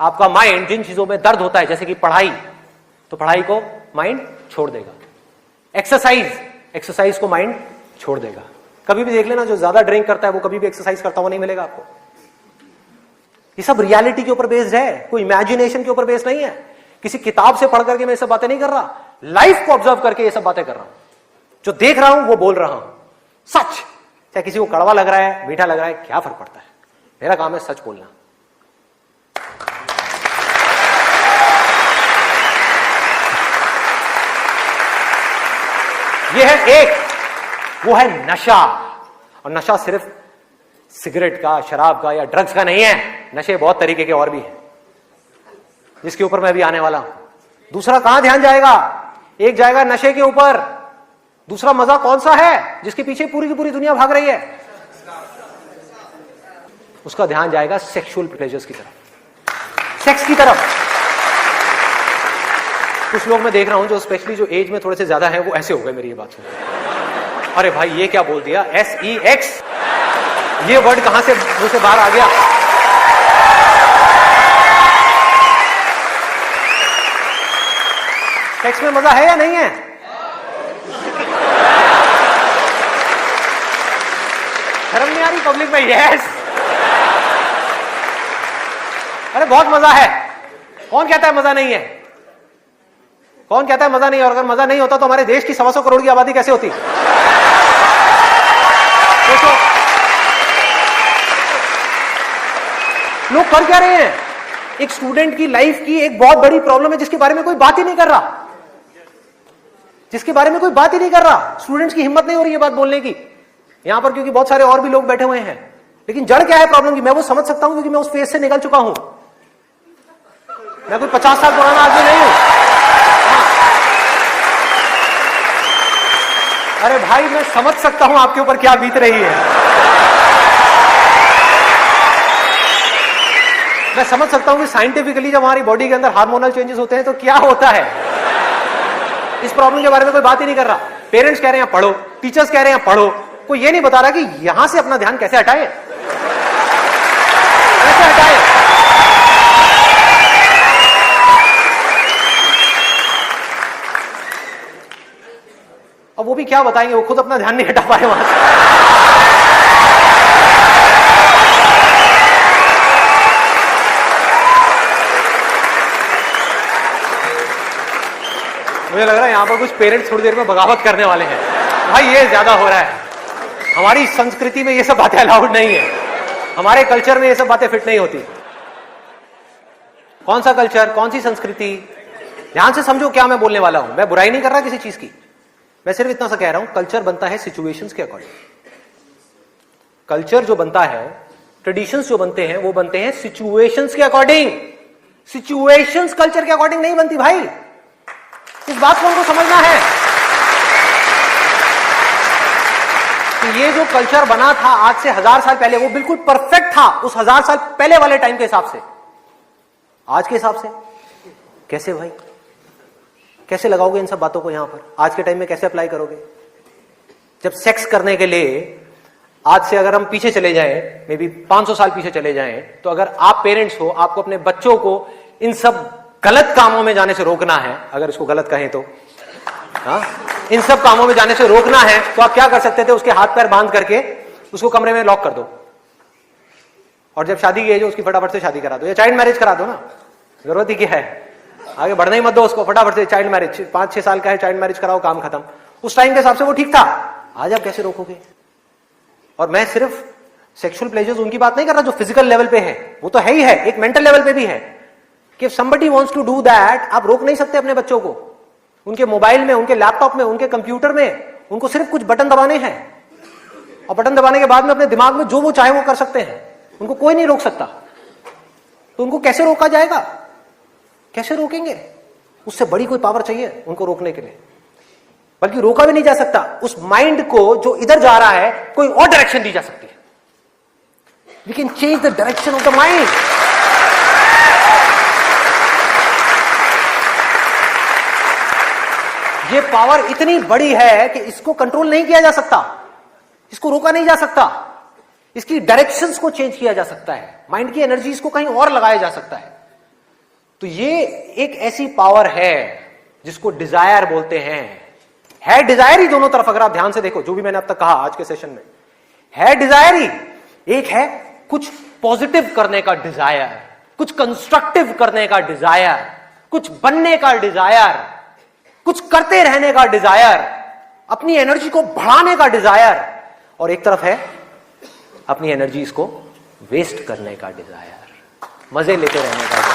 आपका माइंड जिन चीजों में दर्द होता है, जैसे कि पढ़ाई, तो पढ़ाई को माइंड छोड़ देगा। एक्सरसाइज को माइंड छोड़ देगा। कभी भी देख लेना, जो ज्यादा ड्रिंक करता है वो कभी भी एक्सरसाइज करता हुआ नहीं मिलेगा आपको। ये सब रियलिटी के ऊपर बेस्ड है, कोई इमेजिनेशन के ऊपर बेस्ड नहीं है। किसी किताब से पढ़ करके मैं ये सब बातें नहीं कर रहा, लाइफ को ऑब्जर्व करके ये सब बातें कर रहा हूं। जो देख रहा हूं वो बोल रहा हूं, सच। चाहे किसी को कड़वा लग रहा है, मीठा लग रहा है, क्या फर्क पड़ता है? मेरा काम है सच बोलना। ये है एक, वो है नशा। और नशा सिर्फ सिगरेट का, शराब का या ड्रग्स का नहीं है। नशे बहुत तरीके के और भी हैं, जिसके ऊपर मैं भी आने वाला हूं। दूसरा कहां ध्यान जाएगा? एक जाएगा नशे के ऊपर, दूसरा मजा कौन सा है जिसके पीछे पूरी की पूरी दुनिया भाग रही है? उसका ध्यान जाएगा सेक्सुअल प्लेजर्स की तरफ, सेक्स की तरफ। कुछ लोग मैं देख रहा हूं जो स्पेशली जो एज में थोड़े से ज्यादा है, वो ऐसे हो गए मेरी ये बात सुन। अरे भाई ये क्या बोल दिया? SEX, ये वर्ड कहां से मुंह से बाहर आ गया? सेक्स में मजा है या नहीं है? शर्म नहीं आ रही पब्लिक में? यस, अरे बहुत मजा है। कौन कहता है मजा नहीं है? कौन कहता है मजा नहीं है? और अगर मजा नहीं होता तो हमारे देश की 125 करोड़ की आबादी कैसे होती? सोचो, लोग कर क्या रहे हैं? एक स्टूडेंट की लाइफ की एक बहुत बड़ी प्रॉब्लम है जिसके बारे में कोई बात ही नहीं कर रहा, जिसके बारे में कोई बात ही नहीं कर रहा। स्टूडेंट्स की हिम्मत नहीं हो रही है बात बोलने की यहां पर, क्योंकि बहुत सारे और भी लोग बैठे हुए हैं। लेकिन जड़ क्या है प्रॉब्लम की? मैं वो समझ सकता हूं क्योंकि मैं उस फेज से निकल चुका हूं। मैं कोई 50 साल पुराना आदमी नहीं हूं। अरे भाई मैं समझ सकता हूं आपके ऊपर क्या बीत रही है। मैं समझ सकता हूं कि साइंटिफिकली जब हमारी बॉडी के अंदर हार्मोनल चेंजेस होते हैं तो क्या होता है। इस प्रॉब्लम के बारे में कोई बात ही नहीं कर रहा। पेरेंट्स कह रहे हैं पढ़ो, टीचर्स कह रहे हैं पढ़ो, कोई ये नहीं बता रहा कि यहां से अपना ध्यान कैसे हटाए, कैसे हटाए। अब वो भी क्या बताएंगे, वो खुद अपना ध्यान नहीं हटा पाए वहां से। मुझे लग रहा है यहां पर कुछ पेरेंट्स थोड़ी देर में बगावत करने वाले हैं। भाई ये ज्यादा हो रहा है। हमारी संस्कृति में ये सब बातें अलाउड नहीं है, हमारे कल्चर में ये सब बातें फिट नहीं होती। कौन सा कल्चर, कौन सी संस्कृति? ध्यान से समझो क्या मैं बोलने वाला हूं। मैं बुराई नहीं कर रहा किसी चीज की, मैं सिर्फ इतना सा कह रहा हूं, कल्चर बनता है सिचुएशंस के अकॉर्डिंग। कल्चर जो बनता है, ट्रेडिशंस जो बनते हैं, वो बनते हैं सिचुएशंस के अकॉर्डिंग। सिचुएशंस कल्चर के अकॉर्डिंग नहीं बनती भाई, इस बात को उनको समझना है कि ये जो कल्चर बना था आज से 1000 साल पहले, वो बिल्कुल परफेक्ट था उस 1000 साल पहले वाले टाइम के हिसाब से। आज के हिसाब से कैसे भाई? कैसे लगाओगे इन सब बातों को यहां पर? आज के टाइम में कैसे अप्लाई करोगे? जब सेक्स करने के लिए आज से अगर हम पीछे चले जाएं, मे बी 500 साल पीछे चले जाएं, तो अगर आप पेरेंट्स हो, आपको अपने बच्चों को इन सब गलत कामों में जाने से रोकना है, अगर इसको गलत कहें तो, हाँ, इन सब कामों में जाने से रोकना है, तो आप क्या कर सकते थे? उसके हाथ पैर बांध करके उसको कमरे में लॉक कर दो, और जब शादी की एज हो उसकी फटाफट से शादी करा दो, या चाइल्ड मैरिज करा दो ना। जरूरत ही क्या है, आगे बढ़ना ही मत दो उसको, फटाफट से चाइल्ड मैरिज। 5-6 साल का है, चाइल्ड मैरिज कराओ, काम खत्म। उस टाइम के हिसाब से वो ठीक था, आज आप कैसे रोकोगे? और मैं सिर्फ सेक्सुअल प्लेजर्स उनकी बात नहीं कर रहा जो फिजिकल लेवल पे है, वो तो है ही है, एक मेंटल लेवल पे भी है कि somebody wants to do that, आप रोक नहीं सकते अपने बच्चों को। उनके मोबाइल में, उनके लैपटॉप में, उनके कंप्यूटर में उनको सिर्फ कुछ बटन दबाने हैं, और बटन दबाने के बाद में अपने दिमाग में जो वो चाहे वो कर सकते हैं, उनको कोई नहीं रोक सकता। तो उनको कैसे रोका जाएगा? कैसे रोकेंगे? उससे बड़ी कोई पावर चाहिए उनको रोकने के लिए, बल्कि रोका भी नहीं जा सकता। उस माइंड को जो इधर जा रहा है, कोई और डायरेक्शन दी जा सकती है। We can change the direction of the mind. ये पावर इतनी बड़ी है कि इसको कंट्रोल नहीं किया जा सकता, इसको रोका नहीं जा सकता। इसकी डायरेक्शंस को चेंज किया जा सकता है, माइंड की एनर्जीज को कहीं और लगाया जा सकता है। तो ये एक ऐसी पावर है जिसको डिजायर बोलते हैं। है डिजायर ही दोनों तरफ, अगर आप ध्यान से देखो जो भी मैंने अब तक कहा आज के सेशन में, है डिजायर ही। एक है कुछ पॉजिटिव करने का डिजायर, कुछ कंस्ट्रक्टिव करने का डिजायर, कुछ बनने का डिजायर, कुछ करते रहने का डिजायर, अपनी एनर्जी को बढ़ाने का डिजायर। और एक तरफ है अपनी एनर्जी को वेस्ट करने का डिजायर, मजे लेते रहने का